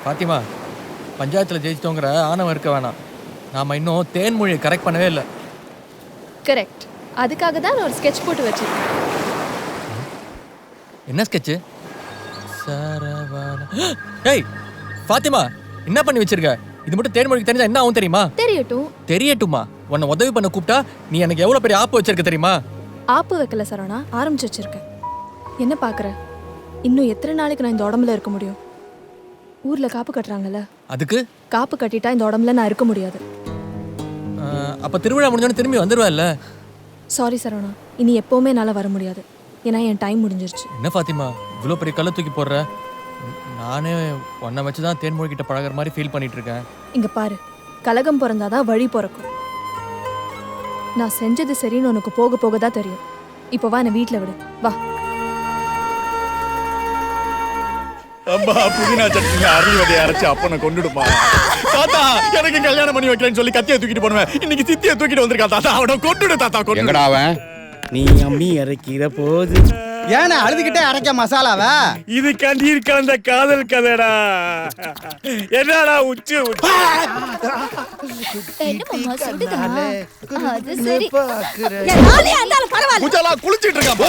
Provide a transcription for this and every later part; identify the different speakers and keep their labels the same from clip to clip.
Speaker 1: பாத்திமா, பஞ்சாயத்தில் ஜெயிச்சிட்டோங்கிற ஆணவம் இருக்க வேணாம். நாம் இன்னும் தேன்மொழியை கரெக்ட் பண்ணவே இல்லை.
Speaker 2: கரெக்ட். அதுக்காக தான் நான் ஒரு ஸ்கெட்ச் போட்டு வச்சிருக்கேன்.
Speaker 1: என்ன ஸ்கெட்சு? சரவணா. ஏய் ஃபாத்திமா, என்ன பண்ணி வச்சிருக்க? இது மட்டும் தேன்மொழிக்கு தெரிஞ்சா என்ன ஆகும் தெரியுமா?
Speaker 2: தெரியட்டும்.
Speaker 1: தெரியட்டுமா? உன்னை உதவி பண்ண கூப்பிட்டா நீ எனக்கு எவ்வளோ பெரிய ஆப்பு வச்சிருக்க தெரியுமா?
Speaker 2: ஆப்பு வைக்கல சரவணா, ஆரம்பிச்சு வச்சிருக்கேன். என்ன பார்க்குற? இன்னும் எத்தனை நாளைக்கு நான் இந்த உடம்புல இருக்க முடியும்? ஊரில் காப்பு கட்டுறாங்கல்ல,
Speaker 1: அதுக்கு
Speaker 2: காப்பு கட்டிட்டா இந்த உடம்புல நான் இருக்க முடியாது.
Speaker 1: அப்போ திருவிழா முடிஞ்சோன்னு திரும்பி வந்துடுவேல்ல?
Speaker 2: சாரி சரவணா, இனி எப்போவுமே என்னால் வர முடியாது. ஏன்னா என் டைம் முடிஞ்சிருச்சு.
Speaker 1: என்ன ஃபாத்திமா இவ்வளோ பெரிய கல்லை தூக்கி போடுற? நானே உன்னை வச்சு தான் தேன்மொழி கிட்ட பழகிற மாதிரி ஃபீல் பண்ணிட்டு இருக்கேன்.
Speaker 2: இங்க பாரு, கலகம் பிறந்தாதான் வழி பிறக்கும். நான் செஞ்சது சரின்னு உனக்கு போக போக தான் தெரியும். இப்போ வா, என்னை வீட்டில் விடு, வா.
Speaker 3: அம்மா, புதினா சட்னில அருள் விதையை அரைச்சு அப்பனை கொண்டுடுமா. தாத்தா, எனக்கு கல்யாணம் பண்ணி வைக்கிறேன்னு சொல்லி கத்தியை தூக்கிட்டு போனவன் இன்னைக்கு சித்தியை தூக்கிட்டு வந்திருக்கா. தாத்தா, அவனை கொண்டுடு தாத்தா, கொண்டு.
Speaker 4: எங்கடா அவன்?
Speaker 5: நீ அம்மி அரைக்கிற போது
Speaker 6: ஏன்னா அழுதுகிட்டே அரைக்க மசாலாவா?
Speaker 5: இது கண்ணீர் கலந்த காதல் கதைடா. என்னடா உச்சு
Speaker 3: குளிச்சிட்டு இருக்கான்.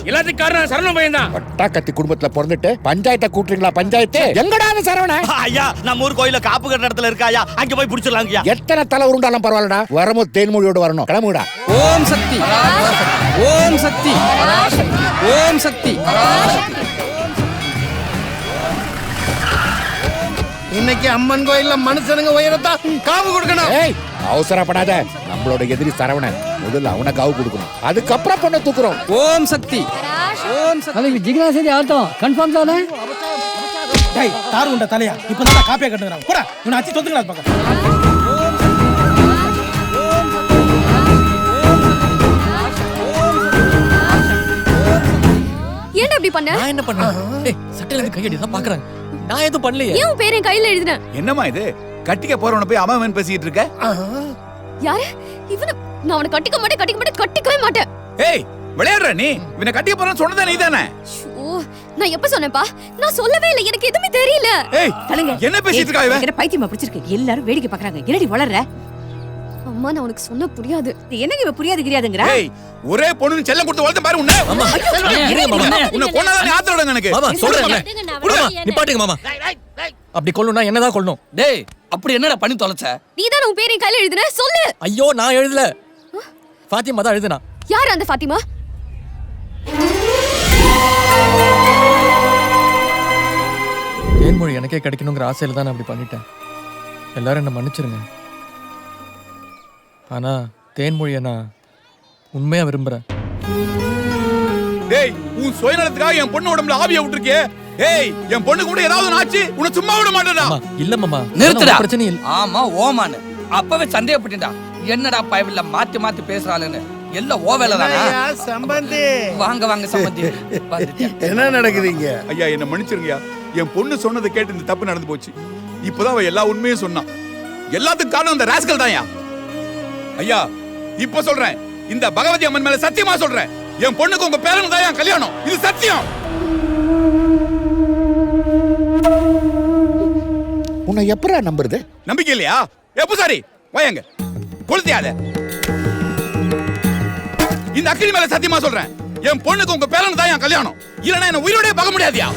Speaker 5: எல்லாத்துக்கும் காரணம் சரவண பையன் தான்.
Speaker 4: பட்டா கத்தி குடும்பத்துல பிறந்துட்டு பஞ்சாயத்தை கூட்டுறீங்களா? பஞ்சாயத்து எங்கடா சரவண?
Speaker 7: ஐயா, நம்ம ஊர் கோயில காப்பு கட்டுற இடத்துல இருக்காயா, அங்க போய் புடிச்சிடலாம்.
Speaker 4: எத்தனை தலை உருண்டாலும் பரவாயில்லடா, வரும்போது தேன்மொழியோடு வரணும். கிளம்புடா.
Speaker 6: ஓம் சக்தி, ஓம் சக்தி, ஓம் சக்தி. இன்னைக்கு அம்மன் கோயில்ல மனுஷனுங்க உயரத்தா காவு கொடுக்கணும்.
Speaker 4: ஏய், அவசரப்படாத. நம்மளோட எதிரி சரவணன், முதல்ல அவனை காவு கொடுக்கணும், அதுக்கப்புறம் பொண்ணை தூக்குறோம்.
Speaker 6: ஓம் சக்தி, ஓம் சக்தி. ஜிக்னாசதி ஆட்டம் கன்ஃபார்ம் தானே? டேய், தாரு உண்ட தலையா, இப்பதான் காப்பியா கட்டுறாங்க. போடா, உன்னை அச்சி தொத்துங்கடா பக்கம்.
Speaker 2: ஏன்டா இப்படி பண்ண?
Speaker 1: நான் என்ன பண்ணேன்? ஏய், சட்டையில இருந்து கையடி தான் பாக்குறாங்க. நான் எதுவும் பண்ணலையே.
Speaker 2: ஏன் உன் பேரை என் கையில எழுதின?
Speaker 3: என்னம்மா இது? கட்டிக்க போறவன போய் அவன் பேசிட்டு இருக்க?
Speaker 2: யாரு இவன? நான் அவனை கட்டிக்க மாட்டேன், கட்டிக்கவே மாட்டேன்.
Speaker 3: ஏய், விளையாடுற நீ? இவனை கட்டிக்க போறன்னு சொன்னதே நீதானே?
Speaker 2: ஓ, நான் எப்ப சொன்னேப்பா? நான் சொல்லவே இல்லை, எனக்கு எதுவுமே தெரியல.
Speaker 3: ஏய், என்ன பேசிட்டு இருக்கா இவன்?
Speaker 8: என்ன பைத்தியமா பிடிச்சிருக்கு? எல்லாரும் வேடிக்கை பார்க்கறாங்க. என்னடி வளர்ற?
Speaker 2: அம்மா, நான் உனக்கு சொன்ன புரியாது.
Speaker 8: என்னங்க இவ புரியாதுங்கறா?
Speaker 3: ஏய், ஒரே பொண்ணுன்னு செல்லம் கொடுத்து வளர்த்து பாரு உன்னை.
Speaker 1: மாமா, இருங்க மாமா.
Speaker 3: உன்னை கொன்னாதான் ஆத்திரடங்க எனக்கு.
Speaker 1: மாமா, சொல்றேன். மாமா, நிப்பாட்டுங்க மாமா. அப்படி கொல்லணும்னா என்னதான் கொல்லணும்?
Speaker 7: டேய், அப்படி என்னடா பண்ணி தொலைச்ச?
Speaker 2: நீதான் உன் பேரை என் கையில எழுதின, சொல்லு.
Speaker 1: ஐயோ, நான் எழுதல. ஃபாத்திமா தான் எழுதுனா.
Speaker 2: யார் அந்த ஃபாத்திமா?
Speaker 1: தேன்மொழி எனக்கே கிடைக்கணுங்கிற ஆசையில தான் நான் அப்படி பண்ணிட்டேன். எல்லாரும் என்ன மன்னிச்சிருங்க. ஆனா தேன்மொழியை நான் உண்மையா விரும்புறேன்.
Speaker 3: டேய், உன் சுயநலத்துக்காக என் பொண்ணு உடம்புல ஆவியை விட்டுருக்கே. ஏய், என் பொண்ணு கூட ஏதாவது ஆச்சு உன்னை சும்மா விட மாட்டேடா.
Speaker 1: இல்ல மாமா,
Speaker 7: நிறுத்துடா.
Speaker 1: பிரச்சனை இல்ல.
Speaker 7: ஆமா, ஓமானு அப்பவே சந்தேகப்பட்டேன்டா. என்னடா பயவில்ல மாத்தி மாத்தி பேசுறாளுன்னு. எல்லாம் ஓ வேலை தானா?
Speaker 5: சம்பந்தி,
Speaker 7: வாங்க வாங்க சம்பந்தி.
Speaker 5: என்ன நடக்குதுங்க?
Speaker 3: ஐயா, என்ன மன்னிச்சிருங்கய்யா. என் பொண்ணு சொன்னதை கேட்டு இந்த தப்பு நடந்து போச்சு. இப்பதான் அவ எல்லா உண்மையும் சொன்னான். எல்லாத்துக்கும் காரணம் அந்த ராஸ்கல் தான்யா. ஐயா, இப்ப சொல்றேன், இந்த பகவதி அம்மன் மேல சத்தியமா சொல்றேன், என் பொண்ணுக்கு உங்க பேரன் தான் கல்யாணம். இது சத்தியம்.
Speaker 4: உன்னை எப்படா நம்புறது?
Speaker 3: நம்பிக்கை இல்லையா? எப்ப சாரி வாயங்க கொளுத்தியாத. இந்த அக்கினி மேல சத்தியமா சொல்றேன், என் பொண்ணுக்கு உங்க பேரன் தான் கல்யாணம். இல்லனா என்ன உயிரோட பார்க்க முடியாதியா?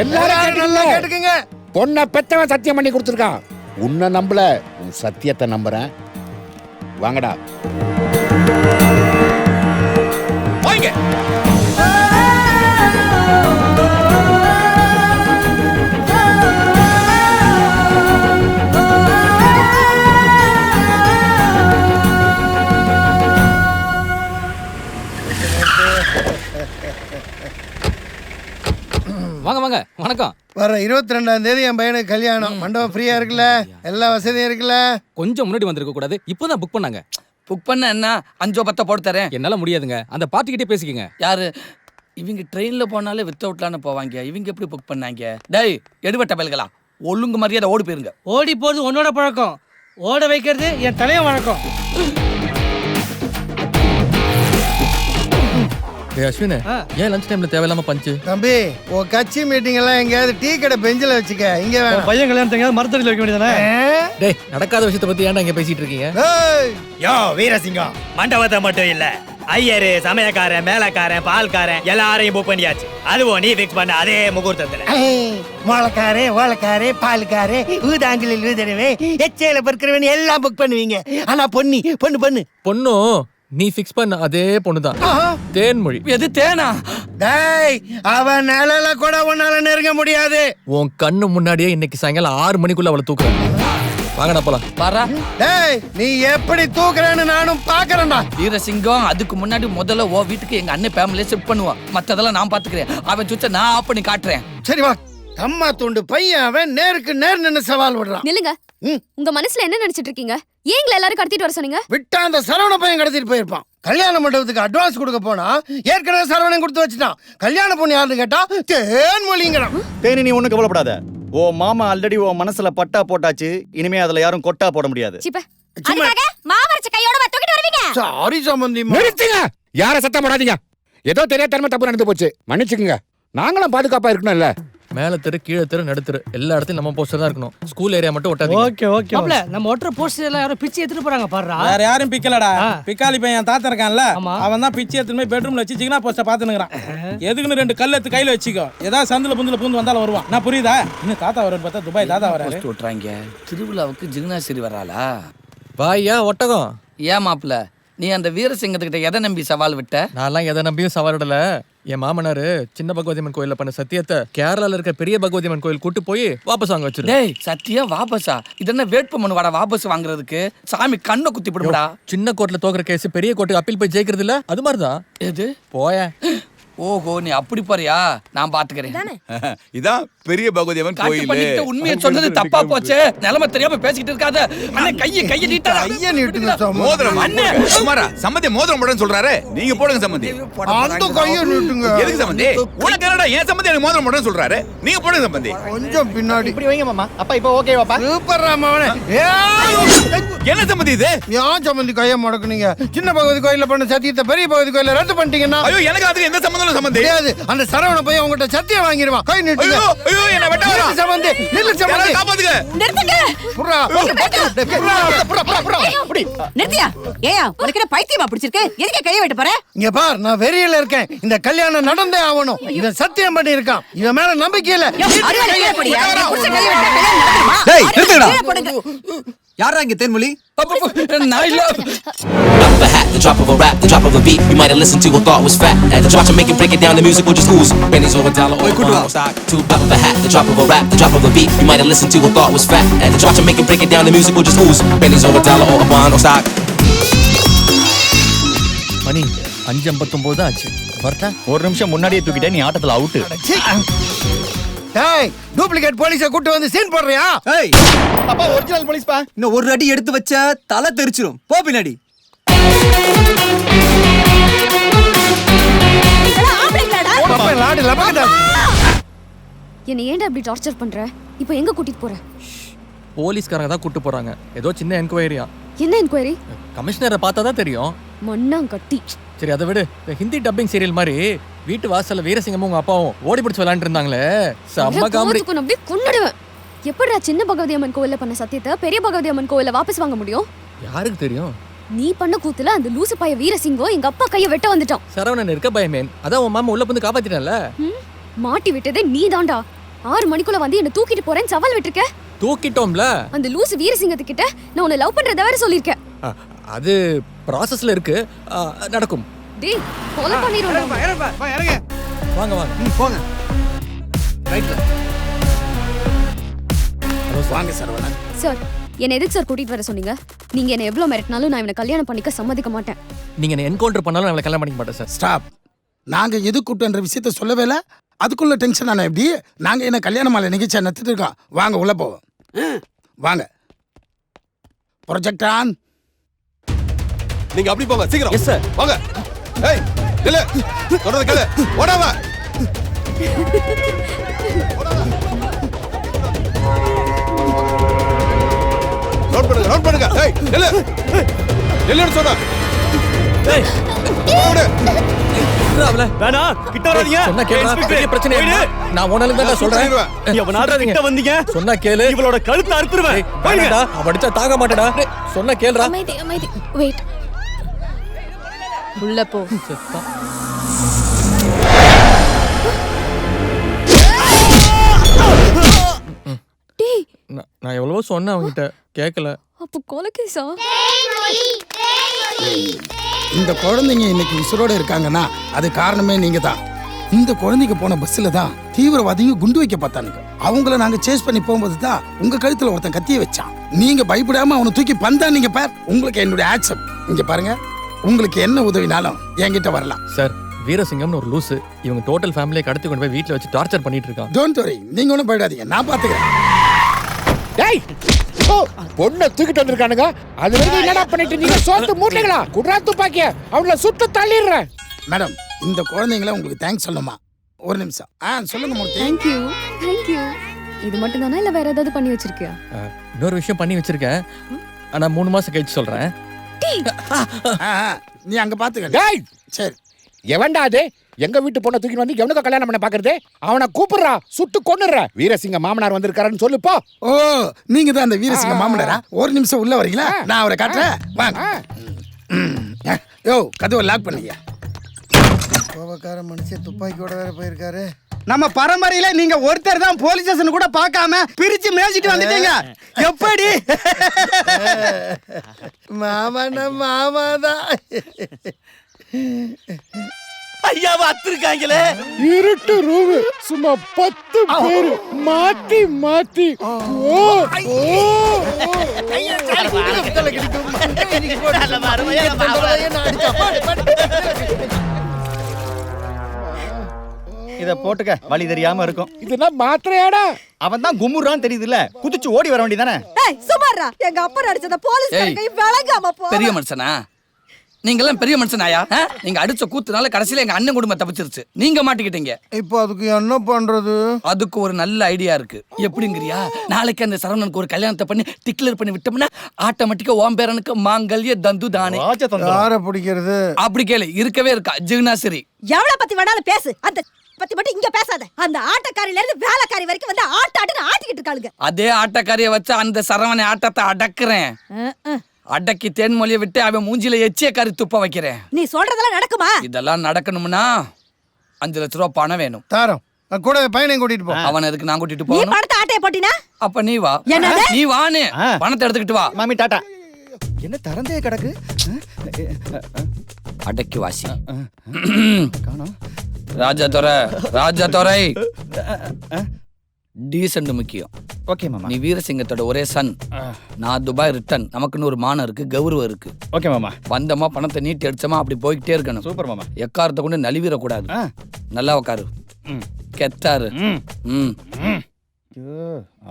Speaker 4: எல்லாரும்
Speaker 5: நல்லா கேட்டுக்கங்க.
Speaker 4: பொண்ணை பெத்தவன் சத்தியம் பண்ணி கொடுத்துருக்கான். உன்னை நம்பல, உன் சத்தியத்தை நம்புறேன். வாங்கடா.
Speaker 3: வாங்க.
Speaker 1: வாங்க வாங்க, வணக்கம்.
Speaker 5: வர 22ஆம் தேதி என் பையனுக்கு கல்யாணம். மண்டபம் ஃப்ரீயா இருக்குல்ல? எல்லா வசதியும் இருக்குல்ல?
Speaker 1: கொஞ்சம் முன்னாடி வந்திருக்க கூடாது, இப்போதான் புக் பண்ணாங்க.
Speaker 7: புக் பண்ண என்ன 5-10 போட்டு தரேன்.
Speaker 1: என்னால முடியாதுங்க, அந்த பார்ட்டிக்கிட்டே பேசிக்கங்க.
Speaker 7: யாரு இவங்க? ட்ரெயின்ல போனாலே வித்தவுட்லான்னு போவாங்க. இவங்க எப்படி புக் பண்ணாங்க? டேய், எடுபட்ட பயல்களா, ஒழுங்கு மரியாதை ஓடி போயிருங்க.
Speaker 6: ஓடி போறது உன்னோட பழக்கம், ஓட வைக்கிறது என் தலைய வழக்கம்.
Speaker 1: டேய் அஸ்வின் ஏன் லஞ்ச் டைம்ல தேவையில்லாம பஞ்சு?
Speaker 5: தம்பி உன் கட்சி மீட்டிங் எல்லாம் எங்கேயாவது டீ கடை பெஞ்சில் வச்சுக்க, இங்க வேணாம்.
Speaker 6: பையன் கல்யாணத்துக்கு மரத்தடியில் வைக்க வேண்டியதானே?
Speaker 1: டேய் நடக்காத விஷயத்தை பத்தி ஏன்டா இங்க பேசிட்டு இருக்கீங்க?
Speaker 5: ஏய்,
Speaker 9: யோ வீரசிங்கம், மண்டபத்தை மட்டும் இல்ல, ஐயரு, சமயக்காரன், மேலக்காரன், பால்காரன் எல்லாரையும் புக் பண்ணியாச்சு. அதுவும் நீ ஃபிக்ஸ் பண்ண அதே முகூர்த்தத்துல.
Speaker 5: மோளக்காரே ஓளக்காரே பாலுக்காரே ஊதாங்கிலில் ஊதரவே எச்சையில பற்கிறவன் எல்லாம் புக் பண்ணுவீங்க. ஆனா பொண்ணு
Speaker 1: பொண்ணும் நீ ஃபிக்ஸ் பண்ண அதே பொண்ணுதான், தேன்மொழி.
Speaker 7: எது தேனா?
Speaker 5: டேய், அவன் நிழல கூட உன்னால நெருங்க முடியாது.
Speaker 1: உன் கண்ணு முன்னாடியே இன்னைக்கு சாயங்காலம் 6 மணிக்குள்ள அவளை தூக்குறேன். வாங்கடா போலாம்.
Speaker 7: பாரா
Speaker 5: டேய், நீ எப்படி தூக்குறேன்னு நானும் பாக்குறேன்டா.
Speaker 7: வீரசிங்கம், அதுக்கு முன்னாடி முதல்ல ஓ வீட்டுக்கு எங்க அண்ணன் ஃபேமிலியை ஷிஃப்ட் பண்ணுவான். மத்ததெல்லாம் நான் பாத்துக்கிறேன். அவன் சுத்த நான் ஆஃப் பண்ணி காட்டுறேன்.
Speaker 5: சரி வா. அம்மா துண்டு பையன் அவன் நேருக்கு நேர் நின்னு சவால் விடுறான்.
Speaker 2: நில்லுங்க. உங்க மனசுல என்ன நினைச்சிட்டு இருக்கீங்க? ஏங்கள எல்லாரும் கடத்திட்டு வர சொன்னீங்க?
Speaker 5: விட்டா அந்த சரவண பையன் கடத்திட்டு போயிருப்பான். கல்யாண மண்டபத்துக்கு அட்வான்ஸ் கொடுக்க போனா ஏற்கனவே சரவணன் கொடுத்து வச்சுட்டான். கல்யாண பொண்ணு யாருன்னு கேட்டா தேன்மொழிங்கிறான்.
Speaker 9: தேனி, நீ ஒண்ணும் கவலைப்படாத. ஓ மாமா ஆல்ரெடி ஓ மனசுல பட்டா போட்டாச்சு. இனிமே அதுல யாரும் கொட்டா போட முடியாது.
Speaker 2: அதுக்காக மாவரச்ச கையோட தூக்கிட்டு வருவீங்க?
Speaker 5: சாரி சம்பந்தி.
Speaker 4: நிறுத்துங்க, யார சத்தம் போடாதீங்க. ஏதோ தெரியாதனமா தப்பு நடந்து போச்சு, மன்னிச்சுக்குங்க. நாங்களும் பாதுகாப்பா இருக்கணும்ல.
Speaker 1: மேல தெரு, கீழே தெரு, நடுத்தரு எல்லா இடத்துலயும் நம்ம போஸ்டர் தான் இருக்கணும். ஸ்கூல் ஏரியா மட்டும் ஒட்டாதீங்க.
Speaker 6: Okay okay.
Speaker 8: மாப்ள, நம்ம ஒட்டுற போஸ்டர் எல்லாம் யாரும் பிச்சு எடுத்துட்டு போறாங்க பாருடா.
Speaker 6: வேற யாரும் பிக்கலடா. பிக்காலி பையன் தாத்தா இருக்கான்ல, அவன் தான் பிச்சு எடுத்துட்டு போய் பெட்ரூம்ல வச்சு ஜிகினா போஸ்டர் பாத்துனுங்கறான். எதுக்குன்னு 2 கல் எடுத்து கையில வச்சுக்கோ. ஏதாவது சந்துல பூந்து வந்தாலும் வருவான். நான் புரியுதா? இன்னும் தாத்தா வரன்னு பார்த்தா துபாய் தாத்தா வராரு.
Speaker 7: போஸ்ட் ஓட்டுறாங்க. திருவிழாவுக்கு ஜிக்னாசிரி வராளா?
Speaker 1: வாயா ஒட்டகம்.
Speaker 7: ஏன் மாப்ள, நீ அந்த வீரசிங்கத்துக்கிட்ட எதை நம்பி சவால் விட்ட?
Speaker 1: நான்லாம் எதை நம்பியும் சவாலிடல. என் மாமனாரு சின்ன பகவதியம்மன் கோயில்ல பண்ண சத்தியத்தை கேரளால இருக்க பெரிய பகவதியம்மன் கோயில் கூட்டு போய் வாபஸ் வாங்க வச்சிரு.
Speaker 7: டேய் சத்தியம் வாபஸா? இது என்ன வேட்புமனு வாடா வாபஸ் வாங்குறதுக்கு? சாமி கண்ணை குத்தி போடுடா.
Speaker 1: சின்ன கோர்ட்ல தோக்குற கேஸ் பெரிய கோர்ட்டுக்கு அப்பீல் போய் ஜெயிக்கிறது இல்ல, அது மாதிரிதான்.
Speaker 7: எது?
Speaker 1: போய.
Speaker 7: ஓஹோ, நீ அப்படி போறியா? நான் பாத்துக்கிறேன்.
Speaker 3: இதான் பெரிய பகவதியம்மன்
Speaker 7: காட்டு
Speaker 3: கோயில்.
Speaker 7: பண்ணிக்கிட்டு உண்மையை சொன்னது தப்பா போச்சு. நிலைமை தெரியாம பேசிக்கிட்டு இருக்காத. அண்ணே கையை நீட்டா.
Speaker 5: ஐயா நீட்டுங்க சம்பந்தி.
Speaker 3: மோதிரம்
Speaker 7: அண்ணே.
Speaker 3: சுமாரா சம்பந்தி மோதிரம் போடுன்னு சொல்றாரு. நீங்க போடுங்க சம்பந்தி.
Speaker 5: அந்த கையை நீட்டுங்க.
Speaker 3: எதுக்கு சம்பந்தி? உனக்கு என்னடா ஏன் சம்பந்தி எனக்கு மோதிரம் போடுன்னு சொல்றாரு? நீங்க போடுங்க சம்பந்தி.
Speaker 5: கொஞ்சம் பின்னாடி
Speaker 9: இப்படி வைங்க மாமா. அப்பா இப்போ ஓகே வாப்பா.
Speaker 5: சூப்பர் ராமவனே.
Speaker 3: என்ன சம்பந்தி இது?
Speaker 5: ஏன் சம்பந்தி கையை முடக்குனீங்க? சின்ன பகவதி கோயில்ல பண்ண சத்தியத்தை பெரிய பகவதி கோயில்ல ரத்து பண்ணிட்டீங்கன்னா
Speaker 3: ஐயோ, எனக்கு அதுக்கு எந்த சம்பந்தம் இல்ல சம்பந்தி.
Speaker 5: தெரியாது. அந்த சரவண பையன் உங்ககிட்ட சத்தியம் வாங்கிடுவான். கை நீட்டுங்க.
Speaker 3: ஐயோ ஐயோ, என்ன வெட்ட வரா?
Speaker 5: நில்லு சம்பந்தி, நில்லு சம்பந்தி.
Speaker 3: யாராவது காப்பாத்துங்க.
Speaker 8: நிறுத்துங்க.
Speaker 5: புறா
Speaker 8: நிறுத்தியா? ஏயா, உனக்கு என்ன பைத்தியமா பிடிச்சிருக்கு? எதுக்கு கையை வெட்ட போற?
Speaker 5: இங்க பார், நான் வெறியில இருக்கேன். இந்த கல்யாணம் நடந்தே ஆகணும். இவன் சத்தியம் பண்ணி இருக்கான். இவன் மேல நம்பிக்கை இல்ல.
Speaker 8: அருவாளை கீழே போடுயா. நீ புடிச்ச கையை வெட்ட கல்யாணம் நடக்குமா?
Speaker 9: டேய், நிறுத்துடா.
Speaker 8: கீழே போடுங்க.
Speaker 9: யாரா இங்க தேன்மொழி?
Speaker 7: நான் இல்ல.
Speaker 10: The hat, the drop of a rap, the drop of a beat. You might have listened to or thought was fat. At the drop to make it break it down, the music will just ooze. Pennies over dollar or pound stock. To drop of a hat, the drop of a rap, the drop of a beat. You might have listened to or thought was fat. At the drop to make it break it down, the music will just ooze. Pennies over dollar or pound stock.
Speaker 1: மணி 5:59 தான் ஆச்சு. வரட்டா?
Speaker 9: ஒரு நிமிஷம் முன்னாடியே தூக்கிட்டே, நீ ஆட்டத்துல out.
Speaker 5: டேய், duplicate போலீஸை கூட்டி வந்து சீன் போடுறியா?
Speaker 9: ஏய் அப்பா, ஒரிஜினல் போலீஸ் பா. இன்னும் ஒரு அடி எடுத்து வச்ச தலை தெரிச்சிரும். போ பின்னாடி.
Speaker 5: லாடு லபக்கடா.
Speaker 2: என்ன ஏன்டா இப்படி டார்ச்சர் பண்ற? இப்போ எங்க கூட்டிட்டு போற?
Speaker 1: போலீஸ்காரங்க தான் கூட்டு போறாங்க. ஏதோ சின்ன என்கொயரியா.
Speaker 2: என்ன என்கொயரி?
Speaker 1: கமிஷனரை பார்த்தா தான் தெரியும்.
Speaker 2: மண்ணாங்கட்டி.
Speaker 1: சரி அதை விடு. இந்த ஹிந்தி டப்பிங் சீரியல் மாதிரி வீட்டு வாசல்ல வீரசிங்கமும் உங்க அப்பாவும் ஓடி பிடிச்சு விளையாண்டு இருந்தாங்களே, செம்ம காமெடி.
Speaker 2: அப்படியே கொன்னுடுவேன். எப்படிடா சின்ன பகவதி அம்மன் கோவில்ல பண்ண சத்தியத்தை பெரிய பகவதி அம்மன் கோவில்ல வாபஸ் வாங்க முடியும்?
Speaker 1: யாருக்கு தெரியும்?
Speaker 2: நீ பண்ண கூத்துல அந்த லூசு பைய வீரசிங்கம் எங்க அப்பா கைய வெட்ட வந்துட்டான்.
Speaker 1: சரவணன் இருக்க பயமேன். அதான் உன் மாமா உள்ள வந்து காப்பாத்திட்டல.
Speaker 2: மாட்டி விட்டதே நீ தான்டா. 6 மணிக்குள்ள வந்து என்ன தூக்கிட்டு போறேன்னு சவால் விட்டுருக்க.
Speaker 1: தூக்கிட்டோம்ல.
Speaker 2: அந்த லூசு வீரசிங்கத்துக்கிட்ட நான் உன்னை லவ் பண்றத வேற சொல்லிருக்கேன்.
Speaker 1: அது ப்ராசஸ்ல இருக்கு, நடக்கும்.
Speaker 2: டேய், கொலை பண்ணிரோடா.
Speaker 1: வாங்க வாங்க
Speaker 5: போங்க.
Speaker 1: ரைட்ல.
Speaker 4: வாங்க சரவணன்.
Speaker 2: சார், என்ன எதுக்கு சார் கூட்டிட்டு வர சொன்னீங்க? நீங்க என்ன எவ்வளவு மிரட்டினாலும் நான் இவனை கல்யாணம் பண்ணிக்க சம்மதிக்க மாட்டேன்.
Speaker 1: நீங்க என்ன என்கவுண்டர் பண்ணாலும் நான் கல்யாணம் பண்ணிக்க மாட்டேன் சார்.
Speaker 6: ஸ்டாப். நாங்க எது கூட்டன்ற விஷயத்த சொல்லவே இல்ல. அதுக்குள்ள டென்ஷன் ஆனா எப்படி? நாங்க என்ன கல்யாண மாலை நிகழ்ச்சியா நடத்திட்டு இருக்கோம். வாங்க உள்ள போவோம். வாங்க. Project on.
Speaker 3: நீங்க அப்படி போங்க சீக்கிரம்.
Speaker 1: Yes sir.
Speaker 3: வாங்க. ஏய் இல்ல, சொல்றது கேளு. ஓடாவா. நோட் பண்ணுங்க. ஏய் இல்ல. இல்லன்னு சொன்னா. ஏய் ஓடு.
Speaker 1: விட்றா அவள.
Speaker 9: வேணா கிட்ட வராதீங்க.
Speaker 1: சொன்னா கேளுடா, பெரிய பிரச்சனை என்ன? நான் உன்னால தான் சொல்றேன்.
Speaker 9: எவனாவது கிட்ட வந்தீங்க
Speaker 1: சொன்னா கேளு.
Speaker 9: இவளோட கழுத்தை அறுத்துருவேன்.
Speaker 1: போயிடா. அவ அடிச்சா தாங்க மாட்டடா. சொன்னா கேளுடா.
Speaker 2: அமைதி அமைதி வெயிட் உள்ள போ. டேய்
Speaker 1: நான் எவ்வளவோ சொன்னேன் அவங்கிட்ட கேட்கல.
Speaker 2: அப்போ கொலைகேசா?
Speaker 5: இந்த குழந்தைங்க இன்னைக்கு உசுரோட இருக்காங்கன்னா அது காரணமே நீங்க தான். இந்த குழந்தைங்க போன பஸ்ல தான் தீவிரவாதிங்க குண்டு வைக்க பார்த்தானுங்க. அவங்கள நாங்க சேஸ் பண்ணி போகும்போது தான் உங்க கழுத்துல ஒருத்தன் கத்திய வச்சான். நீங்க பயப்படாம அவனை தூக்கி பந்தா நீங்க பார். உங்களுக்கு என்னுடைய ஆக்சன். இங்க பாருங்க, உங்களுக்கு என்ன உதவினாலும் என்கிட்ட வரலாம்.
Speaker 1: சார், வீரசிங்கம்னு ஒரு லூசு இவங்க டோட்டல் ஃபேமிலியை கடத்தி கொண்டு போய் வீட்ல வச்சு டார்ச்சர் பண்ணிட்டு இருக்கான்.
Speaker 5: டோன்ட் வரி, நீங்க ஒன்றும் போயிடாதீங்க, நான் பாத்துக்கிறேன்.
Speaker 4: டேய் பொண்ணை தூக்கிட்டு வந்திருக்கானுங்க. அது வரைக்கும் என்னடா பண்ணிட்டு நீங்க சோத்து மூட்டைகளா? குட்ரா துப்பாக்கிய அவங்கள சுட்டு தள்ளிடுறேன்.
Speaker 5: மேடம், இந்த குழந்தைங்கள உங்களுக்கு தேங்க்ஸ் சொல்லணுமா? ஒரு நிமிஷம். சொல்லுங்க மூர்த்தி.
Speaker 2: தேங்க்யூ. இது மட்டும் தானா இல்ல வேற ஏதாவது பண்ணி வச்சிருக்கியா?
Speaker 1: இன்னொரு விஷயம் பண்ணி வச்சிருக்கேன். ஆனா 3 மாசம் கழிச்சு சொல்றேன்.
Speaker 5: நீ அங்க பாத்துக்க.
Speaker 4: டேய்
Speaker 5: சரி.
Speaker 4: எவன்டா அது? எங்க வீட்டு பொண்ணை தூக்கிட்டு வந்து எவனுக்கு கல்யாணம் பண்ண பாக்குறது? அவனை கூப்பிடுறா, சுட்டு கொன்னுற. வீரசிங்க மாமனார் வந்திருக்காருன்னு சொல்லுப்போ.
Speaker 5: ஓ, நீங்க தான் அந்த வீரசிங்க மாமனாரா? ஒரு நிமிஷம் உள்ள வரீங்களா? நான் அவரை காட்டுறேன், வாங்க. யோ, கதவை லாக் பண்ணீங்க. கோபக்கார மனுஷன் துப்பாக்கியோட வேற போயிருக்காரு.
Speaker 11: நம்ம பரம்பரையில நீங்க ஒருத்தர் தான் போலீஸ் ஸ்டேஷன் கூட பார்க்காம பிரிச்சு மேய்ச்சிட்டு வந்துட்டீங்க. எப்படி?
Speaker 5: மாமாதான்.
Speaker 7: ஐயாவை அத்திருக்காங்களே.
Speaker 4: இருட்டு ரூம் சும்மா 10 பேர் மாத்தி மாத்தி.
Speaker 11: இத போட்டுக்க, வழி தெரியாம இருக்கும்.
Speaker 4: இதெல்லாம் மாத்திரையாடா?
Speaker 11: அவன் தான் கும்முறான்னு தெரியுதுல்ல, குதிச்சு ஓடி வர வேண்டியதானே?
Speaker 8: சுமாரா எங்க அப்பா அடிச்சத போலீஸ் கை விளங்காம போ.
Speaker 7: பெரிய மனுஷனா நீங்க எல்லாம்? பெரிய மனுஷனாயா? நீங்க அடிச்ச கூத்துனால கடைசியில எங்க அண்ணன் குடும்பம் தப்பிச்சிருச்சு. நீங்க மாட்டிக்கிட்டீங்க.
Speaker 5: இப்போ அதுக்கு என்ன பண்றது?
Speaker 7: அதுக்கு ஒரு நல்ல ஐடியா இருக்கு. எப்படிங்கிறியா? நாளைக்கு அந்த சரவணனுக்கு ஒரு கல்யாணத்தை பண்ணி டிக்ளேர் பண்ணி விட்டோம்னா ஆட்டோமேட்டிக்கா ஓம்பேரனுக்கு மாங்கல்ய தந்து தானே.
Speaker 5: யார பிடிக்கிறது?
Speaker 7: அப்படி கேளு, இருக்கவே இருக்கா ஜிக்னாசிரி.
Speaker 8: எவ்வளவு பத்தி வேணாலும் பேசு, அந்த பத்தி மட்டும் இங்க பேசாத. அந்த ஆட்டக்காரில இருந்து வேலைக்காரி வரைக்கும் வந்து ஆட்டாட்டுன்னு ஆட்டிக்கிட்டு இருக்காளுங்க.
Speaker 7: அதே ஆட்டக்காரிய வச்சு அந்த சரவணை ஆட்டத்தை அடக்குறேன். அடக்கி தேன்மொழியை விட்டு அவன் மூஞ்சில எச்சிய கறி துப்ப வைக்கிறேன்.
Speaker 8: நீ சொல்றதெல்லாம் நடக்குமா?
Speaker 7: இதெல்லாம் நடக்கணும்னா 5 லட்ச ரூபா பணம் வேணும்.
Speaker 5: தாரம். கூட பையனையும் கூட்டிட்டு போ.
Speaker 7: அவன் எதுக்கு நான் கூட்டிட்டு
Speaker 8: நீ
Speaker 7: போகணும்?
Speaker 8: பணத்தை ஆட்டைய போட்டினா
Speaker 7: அப்ப நீ வா.
Speaker 8: என்னது?
Speaker 7: நீ வான்னு பணத்தை எடுத்துக்கிட்டு வா.
Speaker 11: மாமி டாடா. என்ன திறந்தே கிடக்கு?
Speaker 7: அடக்கி வாசி. ராஜதுரை டீசென்ட் முக்கியம்.
Speaker 11: ஓகே மாமா.
Speaker 7: நீ வீரசிங்கத்தோட ஒரே சன். நான் துபாய் ரிட்டர்ன். நமக்குன்னு ஒரு மானம் இருக்கு, கௌரவம் இருக்கு.
Speaker 11: ஓகே மாமா.
Speaker 7: வந்தமா பணத்தை நீட்டி அடிச்சமா அப்படி போய்கிட்டே இருக்கணும்.
Speaker 11: சூப்பர் மாமா.
Speaker 7: எக்காரத்தை கொண்டு நலிவிட கூடாது. நல்லா உட்காரு. கெத்தாரு.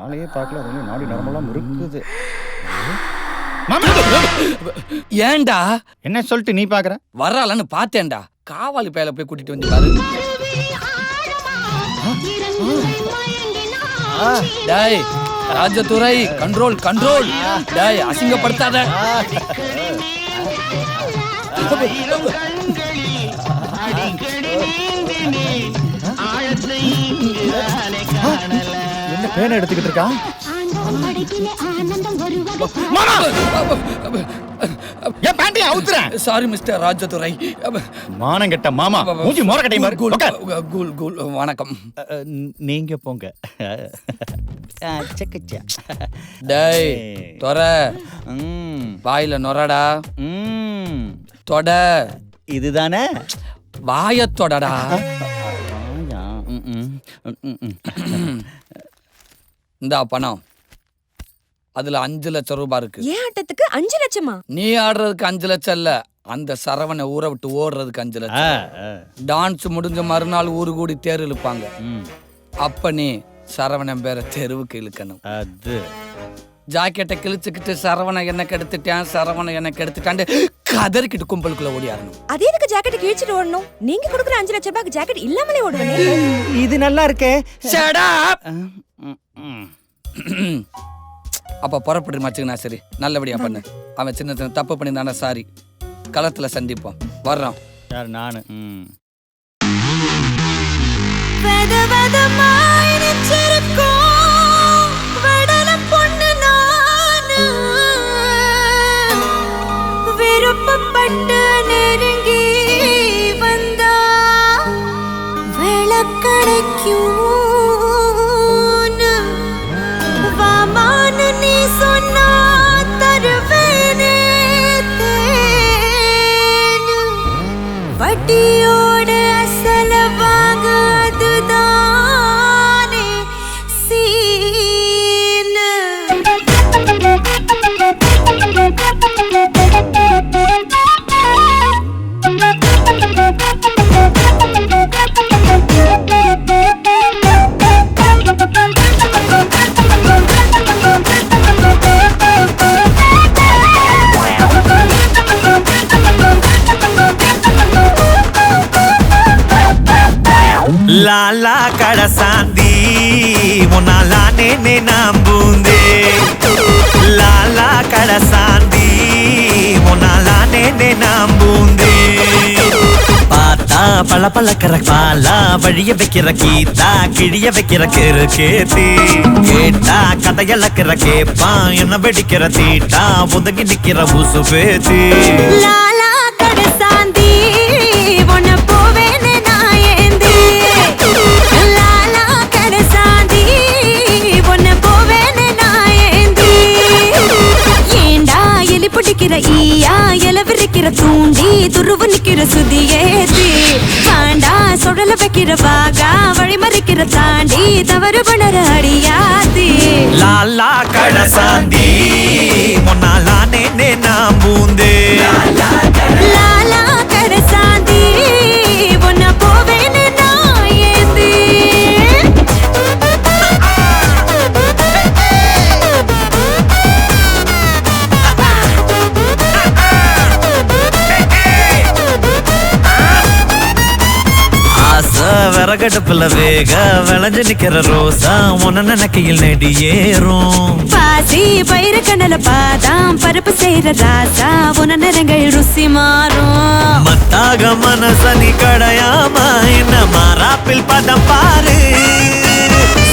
Speaker 11: ஆளையே பார்க்கல, நாடி நரம்பெல்லாம் முறுக்குது.
Speaker 7: ஏன்டா
Speaker 11: என்ன சொல்லிட்டு நீ பாக்குற?
Speaker 7: வர்றாளன்னு பார்த்தேன்டா. காவாலி பேல போய் கூட்டிட்டு வந்து பாரு. டேய் ராஜதுரை, கண்ட்ரோல் கண்ட்ரோல். டேய் அசிங்கப்படுத்தாத.
Speaker 11: என்ன பேனை எடுத்துக்கிட்டு இருக்கா? ஏன் பேண்டைய அவுத்துறேன்?
Speaker 7: Sorry mister Rajadurai.
Speaker 11: மானம் கெட்ட மாமா, மூஞ்சி மோர கட்டை மாதிரி.
Speaker 7: Cool cool. வணக்கம்.
Speaker 11: நீங்க போங்க.
Speaker 7: டேய் தொர வாயில நொறடா. தொட.
Speaker 11: இதுதானே
Speaker 7: வாய தொடடா. இந்தா பணம். அதுல 5 லட்சம் ரூபாய் இருக்கு.
Speaker 8: ஏன் ஆட்டத்துக்கு 5 லட்சமா?
Speaker 7: நீ ஆடுறதுக்கு 5 லட்சம் இல்ல, அந்த சரவணை ஊரை விட்டு ஓடுறதுக்கு 5 லட்சம். டான்ஸ் முடிஞ்ச மறுநாள் ஊரு கூடி தேர் இழுப்பாங்க. அப்ப நீ சரவணன் பேர தெருவுக்கு இழுக்கணும்.
Speaker 11: அது
Speaker 7: ஜாக்கெட்டை கிழிச்சுக்கிட்டு சரவணன் என்ன கெடுத்துட்டான், சரவணன் என்ன கெடுத்துட்டான் கதறிக்கிட்டு கும்பலுக்குள்ள ஓடியாரணும்.
Speaker 8: அதே எதுக்கு ஜாக்கெட் கிழிச்சிட்டு ஓடணும்? நீங்க கொடுக்குற 5 லட்சம் ரூபாய்க்கு ஜாக்கெட் இல்லாமலே ஓடுவனே.
Speaker 11: இது நல்லா இருக்கே.
Speaker 7: Shut up. அப்ப புறப்படுமா வச்சுக்கனா? சரி, நல்லபடியா பண்ணு. அவன் சின்ன சின்ன தப்பு பண்ணியிருந்தானா? சாரி. களத்துல சந்திப்போம். வர்றான்.
Speaker 11: யார்? நானு.
Speaker 8: வெதவெதமாய் நிச்சிருக்கும் வடலம் பொண்ணு நானு விருப்பப்பட்டு நெருங்கி வந்தா விளக்கடைக்கும் வாமான்னு நீ சொன்னா தருவேனே தேனு வட்டியோட அசல வாங்க அதுதானே சீனு
Speaker 9: லாலா கடசாந்தி உன்னாலானே நம்புந்தே லாலா கடசாந்தி உன்னாலானே நம்புந்தே பார்த்தா பல பழக்கிற பாலா வழிய வைக்கிற கீதா கிழிய வைக்கிற கிரு கேத்தி கேட்டா கதையளக்கிற கேப்பா என்ன வெடிக்கிற தீட்டா ஒதுங்கி நிக்கிற ஊசு பேத்தி
Speaker 8: லாலா கடசாந்தி உன்ன போவேனே நான் ஏந்தி லாலா கடசாந்தி உன்ன போவேனே நான் ஏந்தி ஏண்டா எலி பிடிக்கிற ஈயா எல விரிக்கிற தூண்டி துருவு நிக்கிற சுதியேத்தி பாண்டா சுழல வைக்கிற வாகா வழி மறிக்கிற தாண்டி தவறு பண்ணற அடியாத்தி
Speaker 9: லாலா கடசாந்தி உன்னாலானே நம்புந்தே
Speaker 8: லாலா கடசாந்தி உன்ன போவேனே நான் ஏந்தி
Speaker 9: ஆசை விறகடுப்புல வேக விளைஞ்சு நிக்கிற ரோசா உன்ன நினைக்கையில் நெடியேறும்
Speaker 8: பாசி பயிர கண்ணல பாதாம் பருப்பு செய்யற ராசா உன நிறங்கள் ருசி மாறும்
Speaker 9: மத்தாக மனசனி கடையாம என்ன மாறாப்பில் பதம் பாரு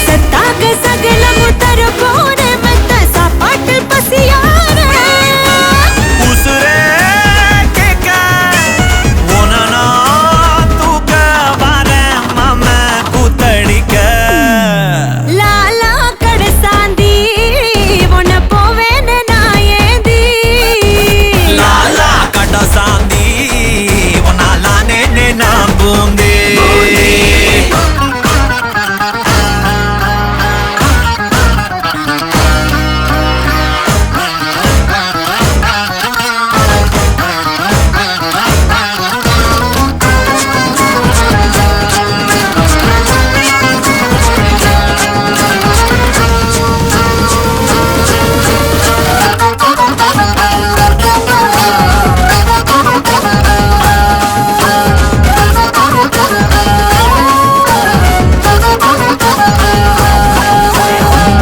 Speaker 8: சத்தாக சகலமும் தர போன மத்த சாப்பாட்டில் பசியார
Speaker 9: உசுரே கேட்க உனனா தூக்க வர மம கூத்தடிக்க
Speaker 8: லாலா கடசாந்தி உன்ன போவேனே நான் ஏந்தி
Speaker 9: லாலா கடசாந்தி உன்னாலானே நம்புந்தே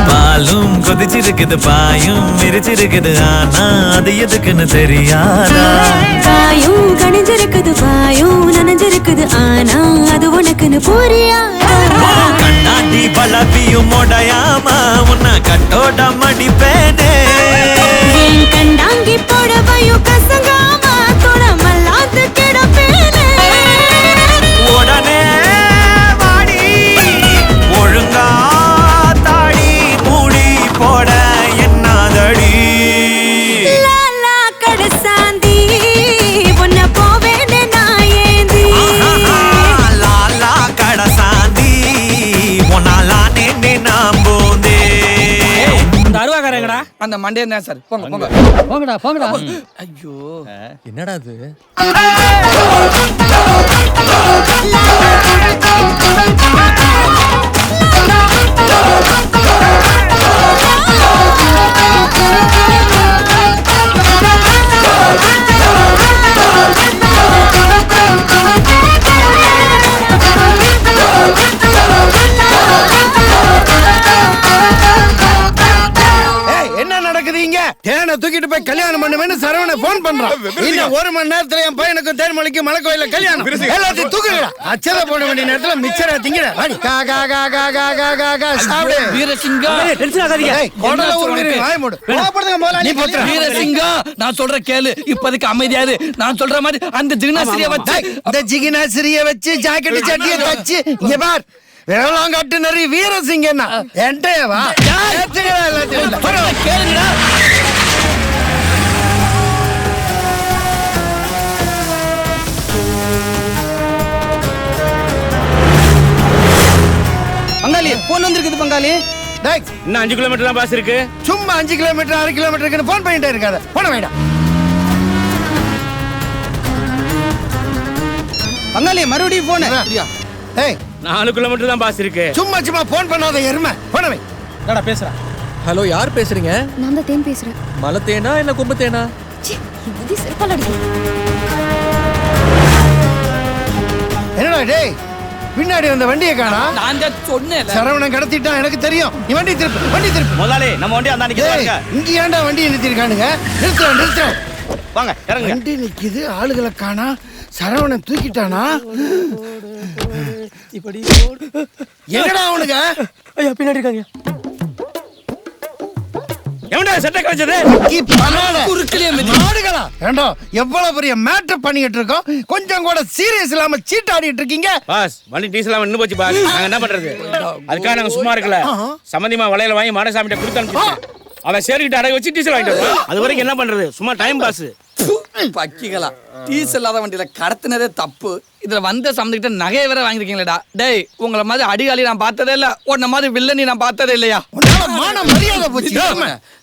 Speaker 9: பாலும் கொதிச்சிருக்குது பாயும் மிரிச்சிருக்குது ஆனா அது எதுக்குன்னு தெரியாதா
Speaker 8: காயும் கணிஞ்சிருக்குது பாயும் நனைஞ்சிருக்குது ஆனா அது உனக்குன்னு புரியாதா
Speaker 9: கண்ணாடி பலப்பியும் உடையாம உன்னை கட்டோட மடிப்பேனே
Speaker 8: என் கண்டாங்கி புடவையும் கசங்காம தொடமல்லாது கிடப்பேனே
Speaker 9: உடனே வாடி ஒழுங்கா தாடி மூடி போட என்னாதடி
Speaker 8: லாலா கடசாந்தி உன்ன போவேனே நான் ஏந்தி
Speaker 9: லாலா கடசாந்தி உன்னாலானே நம்புந்தே
Speaker 6: இந்த அருவாக்காரங்கடா
Speaker 7: அந்த மண்டே தான் சார் போங்க போங்க
Speaker 6: போங்கடா போங்கடா
Speaker 7: ஐயோ
Speaker 1: என்னடா அது
Speaker 4: என்ன நடக்குது இங்க?
Speaker 11: பையனை தூக்கிட்டு போய் கல்யாணம் பண்ணுவேன்னு சரவண போன் பண்றான். இன்னும் 1 மணி நேரத்துல என் பையனுக்கும் தேன்மொழிக்கு மலைக்கோயில கல்யாணம். எல்லாத்தையும் தூக்குறா. அச்சத போட வேண்டிய நேரத்துல மிச்சரா திங்கற. கா கா கா கா கா கா கா கா சாப்பிடு.
Speaker 7: வீரசிங்கம்
Speaker 11: டென்ஷன் ஆகாதீங்க. கொடல ஒரு வாய் மூடு. கோபப்படுங்க முதல்ல. நீ போட்ற.
Speaker 7: வீரசிங்கம் நான் சொல்ற கேளு. இப்போதைக்கு அமைதியாரு. நான் சொல்ற மாதிரி அந்த ஜிகினாசிரியை வச்சு
Speaker 11: இந்த ஜிகினாசிரியை வச்சு ஜாக்கெட் சட்டியை தச்சு இங்க பார். வேளாங்காட்டு நரி வீரசிங்கண்ணா என்கிட்டவா
Speaker 7: கேளுங்கடா.
Speaker 11: பங்காளி போன் வந்திருக்குது பங்காளி.
Speaker 9: இன்னும் 5 கிலோமீட்டர் தான் பாஸ் இருக்கு.
Speaker 11: சும்மா 5 கிலோமீட்டர் 6 கிலோமீட்டருக்கு போன் பண்ணிட்டே இருக்காத. போன வேடா பங்காளி மறுபடியும் போன். ஏய்
Speaker 9: 4 கிலோமீட்டர் தான் பாஸ் இருக்கு.
Speaker 11: சும்மா சும்மா போன் பண்ணாத எருமை. போனவே
Speaker 6: என்னடா பேசுறா?
Speaker 1: ஹலோ, யார் பேசுறீங்க?
Speaker 2: நான் தான் தேன் பேசுறேன்.
Speaker 1: மலை தேனா இல்ல கொம்பு தேனா?
Speaker 11: என்னடா டேய் பின்னாடி வந்த வண்டியை காணா?
Speaker 7: நான் தான் சொன்னேன்.
Speaker 11: சரவணன் கடத்திட்டான் எனக்கு தெரியும். நீ வண்டி திருப்பு.
Speaker 9: முதலாளி நம்ம வண்டி அந்த நிக்குது.
Speaker 11: இங்க ஏன்டா வண்டியை நிறுத்திருக்கானுங்க? நிறுத்துறேன்.
Speaker 9: வாங்க இறங்குங்க.
Speaker 11: வண்டி நிக்குது, ஆளுகளை காணா. சரவணன் தூக்கிட்டானா?
Speaker 6: இப்படி
Speaker 11: என்னடா அவனுங்க?
Speaker 6: ஐயா பின்னாடி இருக்காங்க.
Speaker 9: எவன்டா சட்டை கழிச்சது?
Speaker 11: மாடுகளா? ஏண்டா எவ்வளவு பெரிய மேட்டர் பண்ணிட்டு இருக்கோம், கொஞ்சம் கூட சீரியஸ் இல்லாம சீட் ஆடிட்டு இருக்கீங்க.
Speaker 9: பாஸ் வண்டி டீசல் இல்லாம நின்னு போச்சு பாஸ். நாங்க என்ன பண்றது? அதுக்காக நாங்க சும்மா இருக்கல. சம்பந்திமா வளையல வாங்கி மாடசாமிட்ட கொடுத்து அனுப்பிச்சோம். அவன் சேரிக்கிட்ட அடகு வச்சு டீசல் வாங்கிட்டு வருவான். அது வரைக்கும் என்ன பண்றது? சும்மா டைம் பாஸ்.
Speaker 7: பக்கிகளா டீசல் இல்லாத வண்டியில கடத்தினதே தப்பு. இதுல வந்த சம்பந்திக்கிட்ட நகையை வேற வாங்கிருக்கீங்களா? டேய் உங்களை மாதிரி அடிகாலி நான் பார்த்ததே இல்ல. உன்ன மாதிரி வில்லனி நான் பார்த்ததே இல்லையா?
Speaker 11: மான மரியாதை போச்சு.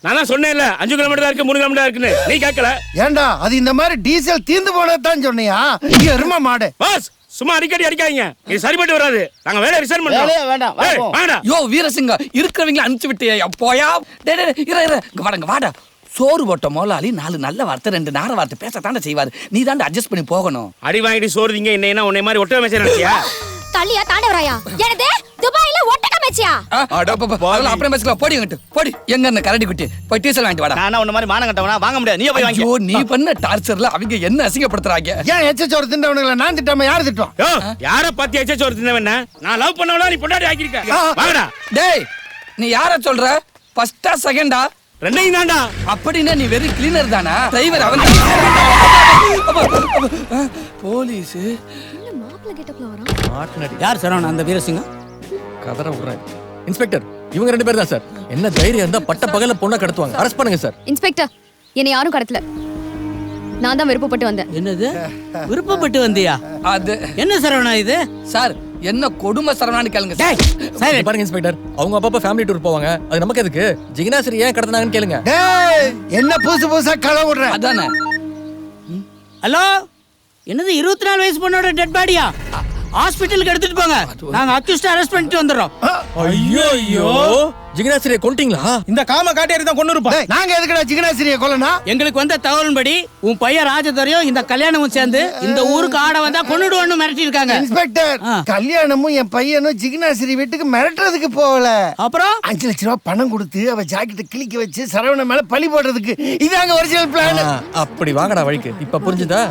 Speaker 9: நான் தான் சொன்னேன்ல 5 கிலோமீட்டர் இருக்கு 3 கிலோமீட்டர் இருக்குன்னு. நீ கேட்கல.
Speaker 11: ஏண்டா அது இந்த மாதிரி டீசல் தீர்ந்து போனதான் சொன்னியா? எருமை மாடு.
Speaker 9: பாஸ் சும்மா அடிக்கடி அடிக்காதீங்க. இது சரிப்பட்டு வராது. நாங்க வேலை ரிசைன் பண்றோம்.
Speaker 11: வேண்டாம்
Speaker 9: வாடா.
Speaker 7: யோ வீரசிங்க இருக்கிறவங்கள அனுப்பிச்சு விட்டியா? போயா வாடங்க வாடா. சோறு போட்ட முதலாளி 4 நல்ல வார்த்தை 2 நார வார்த்தை பேசத்தாண்ட செய்வாரு. நீ தாண்ட அட்ஜஸ்ட் பண்ணி போகணும்.
Speaker 9: அடி வாங்கிட்டு சோறுதீங்க என்ன உன்னை மாதிரி ஒட்ட மேய்ச்சல் நினைச்சியா?
Speaker 8: தள்ளியா தாண்டவராயா? எனது துபாயில ஒட்டக மேய்ச்சியா?
Speaker 7: அப்புறம் பேசலாம். போடி அங்கிட்டு போடி. எங்க என்ன கரடி குட்டி போய் டீசல் வாங்கிட்டு வாடா.
Speaker 9: நான் உன்ன மாதிரி மானம் கட்டவனா வாங்க முடியாது. நீ போய் வாங்கி.
Speaker 7: ஐயோ நீ பண்ண டார்ச்சர்ல அவங்க என்ன அசிங்கப்படுத்துறாங்க.
Speaker 11: ஏன் எச்சச்சோறு தின்றவனுங்களை நான் திட்டாம யார் திட்டுவான்?
Speaker 9: யோ யாரை பத்தி எச்சச்சோறு தின்னவன? நான் லவ் பண்ணவளா நீ பொண்டாட்டி ஆக்கிருக்க. வாங்கடா.
Speaker 7: டேய் நீ யார சொல்ற? ஃபர்ஸ்டா செகண்டா?
Speaker 9: ரெண்டையும் தான்டா.
Speaker 7: அப்படின்னா நீ வெரி கிளீனர் தானா? டிரைவர் அவன். போலீஸ்
Speaker 2: மாப்பிள்ளை கெட்டப்ல வரான்.
Speaker 1: மாட்டுனடி.
Speaker 6: யார் சரவணன்? அந்த வீரசிங்கம்
Speaker 1: கதற விடுறேன். இன்ஸ்பெக்டர், இவங்க 2 பேர் தான் சார். என்ன தைரியம் இருந்தா பட்ட பகல பொண்ணை கடத்துவாங்க. அரெஸ்ட் பண்ணுங்க சார்.
Speaker 2: இன்ஸ்பெக்டர், என்னை யாரும் கடத்தல. நான் தான் விருப்பப்பட்டு வந்தேன்.
Speaker 6: என்னது விருப்பப்பட்டு வந்தியா?
Speaker 7: அது
Speaker 6: என்ன சரவணா இது?
Speaker 7: சார் என்ன கொடுமை சரவணான்னு கேளுங்க.
Speaker 1: இங்க பாருங்க இன்ஸ்பெக்டர், அவங்க அப்பப்ப ஃபேமிலி டூர் போவாங்க. அது நமக்கு எதுக்கு? ஜிகினாசிரி ஏன் கடத்தினாங்கன்னு கேளுங்க.
Speaker 11: டேய் என்ன புதுசா கள விடுற?
Speaker 7: அதானே.
Speaker 6: ஹலோ, என்னது 24 வயசு பொண்ணோட டெட் பாடியா? ஹாஸ்பிடலுக்கு எடுத்துட்டு போங்க. நாங்க அக்யூஸ்ட் அரெஸ்ட் பண்ணிட்டு வந்துறோம்.
Speaker 1: ஐயோ ஐயோ, ஜிகினாசிரியை கொன்ட்டீங்களா?
Speaker 6: இந்த காம காட்டேரி தான் கொன்னு இருப்போம்.
Speaker 11: நாங்க எதுக்குடா ஜிகினாசிரியை கொல்லணும்?
Speaker 6: எங்களுக்கு வந்த தகவலின்படி உன் பையன் ராஜதுரையும் இந்த கல்யாணமும் சேர்ந்து இந்த ஊருக்கு ஆட வந்தா கொன்னுடுவோம்னு மிரட்டி இருக்காங்க.
Speaker 11: இன்ஸ்பெக்டர், கல்யாணமும் என் பையனும் ஜிகினாசிரி வீட்டுக்கு மிரட்டுறதுக்கு போகல.
Speaker 6: அப்புறம்
Speaker 11: 5 லட்சம் ரூபாய் பணம் கொடுத்து அவ ஜாக்கெட்டை கிழிக்க வச்சு சரவண மேல பழி போடுறதுக்கு. இதாங்க ஒரிஜினல் பிளான்.
Speaker 1: அப்படி வாங்கடா வழிக்கு. இப்ப புரிஞ்சுதா?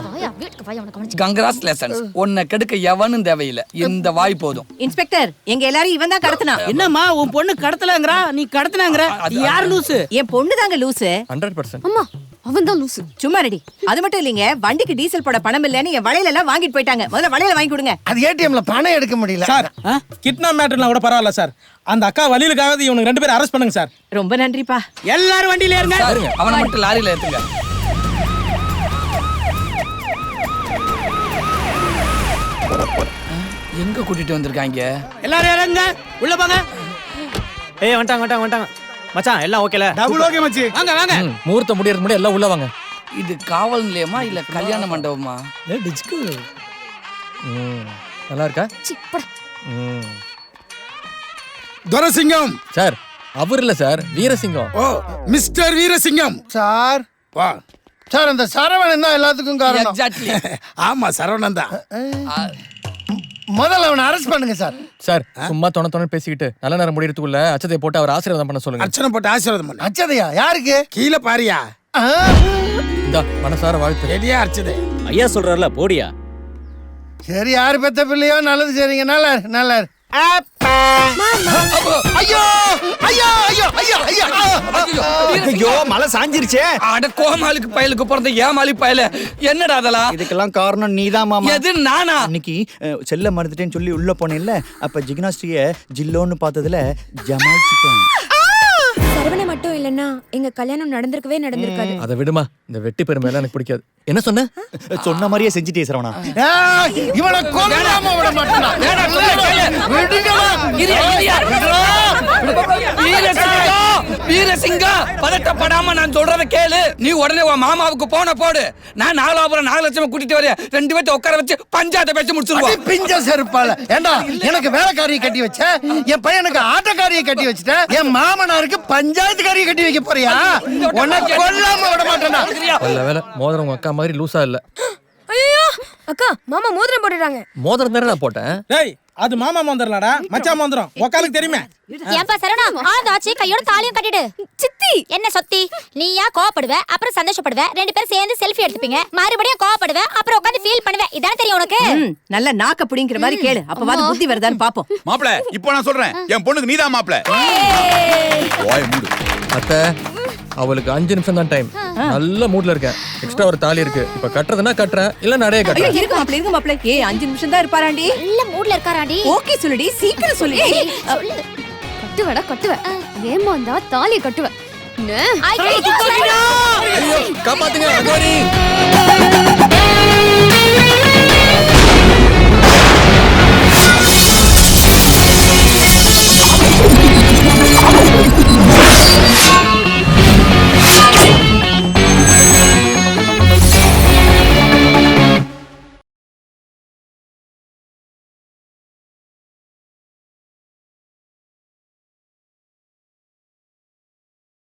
Speaker 7: கங்க்ராச்சுலேஷன்ஸ். உன்னை கெடுக்க எவனும் தேவையில்லை. இந்த வாய் போதும்.
Speaker 8: இன்ஸ்பெக்டர், எங்க எல்லாரும் இவன் தான் கடத்தினா.
Speaker 6: என்னம்மா உன் பொண்ணு கடத்தலங்கறா, நீ கடத்தினாங்கற? யார் லூசு?
Speaker 8: என் பொண்ணு தாங்க லூசு.
Speaker 1: 100%.
Speaker 2: அம்மா அவன் தான் லூசு.
Speaker 8: சும்மா ரெடி. அது மட்டும் இல்லைங்க, வண்டிக்கு டீசல் போட பணம் இல்லன்னு என் வளையல எல்லாம் வாங்கிட்டு போயிட்டாங்க. முதல்ல வளையல வாங்கி கொடுங்க.
Speaker 11: அது ஏடிஎம்ல பணம் எடுக்க முடியல
Speaker 6: சார். கிட்னாப் மேட்டர்லாம் கூட பரவாயில்ல சார். அந்த அக்கா வழியிலுக்காக இவனுக்கு 2 பேரும் அரெஸ்ட் பண்ணுங்க சார்.
Speaker 8: ரொம்ப நன்றிப்பா.
Speaker 6: எல்லாரும் வண்டியில ஏறுங்க.
Speaker 7: அவனை மட்டும் லாரியில ஏத்துங்க. எங்க கூட்டிட்டு வந்திருக்காங்க?
Speaker 6: எல்லாரும் இறங்குங்க, உள்ள போங்க.
Speaker 9: ஏய் வந்துட்டாங்க மச்சான், எல்லாம் ஓகேல?
Speaker 11: டபுள் ஓகே மச்சி.
Speaker 6: வாங்க வாங்க.
Speaker 1: முகூர்த்தம் முடியறதுக்கு முன்னாடி எல்லாம் உள்ள வாங்க.
Speaker 7: இது காவல் நிலையமா இல்ல கல்யாண மண்டபமா?
Speaker 1: நல்லா இருக்கா?
Speaker 5: துரசிங்கம்
Speaker 1: சார், அவர் இல்ல சார், வீரசிங்கம்.
Speaker 5: ஓ மிஸ்டர் வீரசிங்கம்
Speaker 11: சார். வா சார், அந்த சரவணன் தான் எல்லாத்துக்கும் காரணம்.
Speaker 7: எக்ஸாக்ட்லி.
Speaker 5: ஆமா சரவணன் தான்.
Speaker 11: முதல்ல அவனை அரெஸ்ட் பண்ணுங்க சார்.
Speaker 1: சார் சும்மா தொண பேசிக்கிட்டு நல்ல நேரம் முடியறதுக்குள்ள அச்சதை போட்டு அவர் ஆசீர்வாதம் பண்ண சொல்லுங்க.
Speaker 5: அர்ச்சனை போட்டு ஆசீர்வாதம் பண்ணு.
Speaker 11: அச்சதையா? யாருக்கு?
Speaker 5: கீழே பாரியா.
Speaker 1: இந்த மனசார வாழ்த்து.
Speaker 5: ரெடியா அடிச்சது.
Speaker 12: ஐயா சொல்றாருல போடியா.
Speaker 11: சரி, யாரு பெத்த பிள்ளையோ நல்லது சரிங்க. நல்லா நல்லா. ஐயோ ஐயோ ஐயோ ஐயோ ஐயோ
Speaker 7: ஐயோ மலை சாஞ்சிருச்சே. அட கோமாளுக்கு பயலுக்கு பிறந்த ஏமாளி பயல. என்னடா அதெல்லாம்?
Speaker 12: இதுக்கெல்லாம் காரணம் நீதான் மாமா.
Speaker 7: எது நானா?
Speaker 12: இன்னைக்கு செல்ல மறந்துட்டேன்னு சொல்லி உள்ள போனேன்ல, அப்ப ஜிக்னாஸ்ரீய ஜில்லோன்னு பார்த்ததுல ஜமாய்ச்சிட்டேன்.
Speaker 2: சரவணை மட்டும் இல்லைன்னா எங்க கல்யாணம் நடந்திருக்காது.
Speaker 1: அதை விடுமா, இந்த வெட்டி பெருமையெல்லாம் எனக்கு பிடிக்காது. என்ன சொன்ன?
Speaker 12: சொன்ன மாதிரியே செஞ்சுட்டே சரவணா.
Speaker 11: இவனை கொல்லாம விட மாட்டேனா?
Speaker 7: வீரசிங்கா, பதட்டப்படாம நான் சொல்றத கேளு. நீ உடனே உன் மாமாவுக்கு போன போடு. நான் நாலாபுரம் 4 லட்சம் கூட்டிட்டு வரேன். 2 பேர்த்த உட்கார வச்சு பஞ்சாயத்தை பேசி முடிச்சிருவோம்.
Speaker 11: பிஞ்ச செருப்பால. ஏண்டா எனக்கு வேலைக்காரியை கட்டி வச்ச, என் பையனுக்கு ஆட்டக்காரியை கட்டி வச்சுட்ட, என் மாமனாருக்கு பஞ்சாயத்துக்காரியை கட்டி வைக்க போறியா? உன்னை கொல்லாம விட மாட்டேனா?
Speaker 1: நல்ல வேலை மோதிரம் உங்க அக்கா மாதிரி லூசா இல்ல.
Speaker 2: ஐயோ அக்கா, மாமா மோதிரம் போட்டுறாங்க.
Speaker 1: மோதிரம் தானே நான் போட்டேன்.
Speaker 6: டேய், அது மாமா மந்திரம்லடா, மச்சான் மந்திரம். உக்காலுக்கு தெரியுமே.
Speaker 8: ஏன்பா சரவணா, ஆதாச்சி கையோட தாலியும் கட்டிடு. சித்தி என்ன சொத்தி? நீயா கோவப்படுவ, அப்புறம் சந்தோஷப்படுவ, 2 பேரும் சேர்ந்து செல்ஃபி எடுத்துப்பீங்க, மறுபடியும் கோவப்படுவ, அப்புறம் உட்கார்ந்து ஃபீல் பண்ணுவ. இதானே தெரியும் உனக்கு?
Speaker 13: நல்ல நாக்க புடிங்கிற மாதிரி கேளு, அப்பவாது புத்தி வருதான்னு பாப்போம்.
Speaker 3: மாப்ள, இப்போ நான் சொல்றேன், என் பொண்ணுக்கு நீதான் மாப்ள. ஓய் மூடு.
Speaker 1: அத்தை, அவளுக்கு 5 நிமிஷம் தான் டைம். நல்ல மூட்ல இருக்கேன். எக்ஸ்ட்ரா ஒரு தாலி இருக்கு. இப்ப கட்டுறதுன்னா கட்டுறேன், இல்ல நடைய கட்டுறேன்.
Speaker 13: இருக்கு மாப்ள. 5 நிமிஷம் தான் இருப்பாராண்டி.
Speaker 8: நல்ல மூட்ல இருக்காராண்டி.
Speaker 13: ஓகே சொல்லுடி, சீக்கிரம் சொல்லு.
Speaker 2: கட்டுவ ஏமா இருந்தா தாலி கட்டுவ.
Speaker 1: ஐயோ, காப்பாத்துங்க அகோரி.